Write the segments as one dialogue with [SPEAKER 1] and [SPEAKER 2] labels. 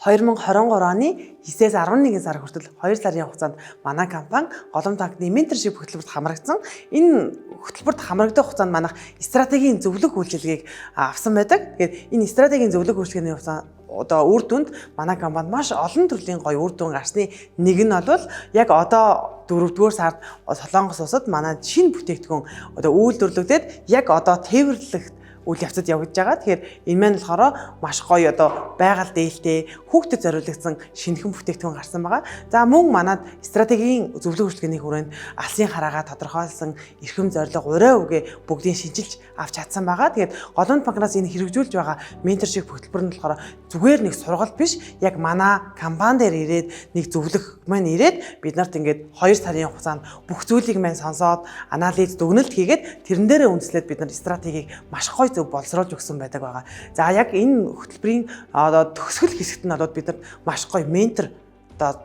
[SPEAKER 1] 2023 оны 9-ээс 11 сар хүртэл 2 сарын хугацаанд манай компани Голомт банкны менторшип хөтөлбөрт хамрагдсан. Энэ хөтөлбөрт хамрагдах хугацаанд манайх стратегийн зөвлөх үйлчилгээг авсан байдаг. Тэгэхээр энэ стратегийн зөвлөх үйлчилгээний хугацаанд үр дүнд манай компанид маш олон төрлийн гоё үр дүн гарсны нэг нь бол яг одоо 4-р сард Солонгос улсад манай шинэ бүтээгдэхүүн үйлдвэрлэгдээд яг одоо тээвэрлэх үйл явцад явагдаж байгаа. Тэгэхээр энэ маань болохоор маш гоё одоо байгаль дээлтэй хүүхдэд зориулагдсан шинэхэн бүтээгдэхүүн гарсан байгаа. За мөн манад стратегийн зөвлөх үйлчилгээний хүрээнд алсын хараагаа тодорхойлсон эрхэм зорилго ураа үгээ бүгдийг шинжилж авч чадсан байгаа. Тэгээд Голомт банкнаас энэ хэрэгжүүлж байгаа менторшип хөтөлбөр нь болохоор зүгээр нэг сургалт биш. Яг манай компани дээр ирээд нэг зөвлөх маань ирээд бид нарт ингээд 2 сарын хугацаанд бүх зүйлийг маань сонсоод анализ дүгнэлт хийгээд тэрэн дээрээ үндэслээд бид нар стратегийг маш гоё зөв боловсруулж өгсөн байдаг байгаа. За яг энэ хөтөлбөрийн одоо төгсгөл хэсэгт нь болоод бид нар маш гоё ментор одоо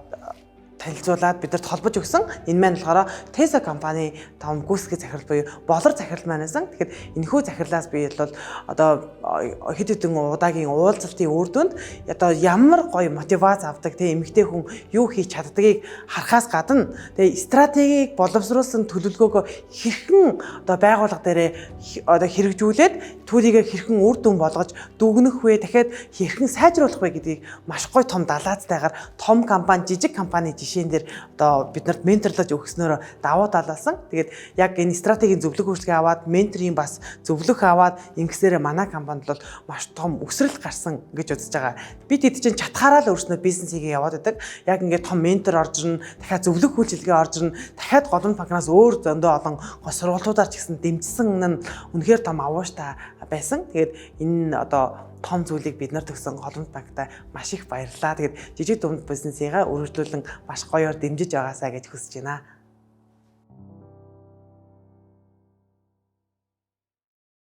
[SPEAKER 1] танилцуулаад бидэрт холбож өгсөн. Энэ маань болохоор Tesla компани том гүйцэтгэх захирал буюу болор захирал маанайсан. Тэгэхээр энэхүү захирлаас би бол одоо хэд хэдэн удаагийн уулзалтын үр дүнд одоо ямар гоё мотивац авдаг те эмэгтэй хүн юу хийж чаддгийг харахаас гадна те стратегийг боловсруулсан төлөвлөгөөгөө хэрхэн одоо байгууллага дээрээ одоо хэрэгжүүлээд түүнийг хэрхэн үр дүн болгож дүгнэх вэ, дахиад хэрхэн сайжруулах вэ гэдгийг маш гоё том далаацтайгаар том компани, жижиг компани жишээн дээр одоо биднэрт менторлож өгснөөр давуу талаасан. Тэгээд яг энэ стратегийн зөвлөх үйлчилгээ аваад менторийн бас зөвлөх аваад ингэсээр манай компанид бол маш том өсрөл гарсан гэж үзэж байгаа. Бид хэд чинь чатгаараа л өөрснөө бизнесийг яваад байдаг. Яг ингээд том ментор орж ирнэ, дахиад зөвлөх үйлчилгээ орж ирнэ, дахиад Голомт банкнаас өөр зөндөө олон сургалтуудаар ч гэсэн дэмжсэн нь үнэхээр том авууштай байсан. Тэгээд энэ одоо том зүйлийг бид нар төгсөн Голомт банктай маш их баярлалаа. Тэгээд жижиг дунд бизнесийгээ өргөжлүүлэн маш гоёор дэмжиж байгаасаа гэж хүсэж байна.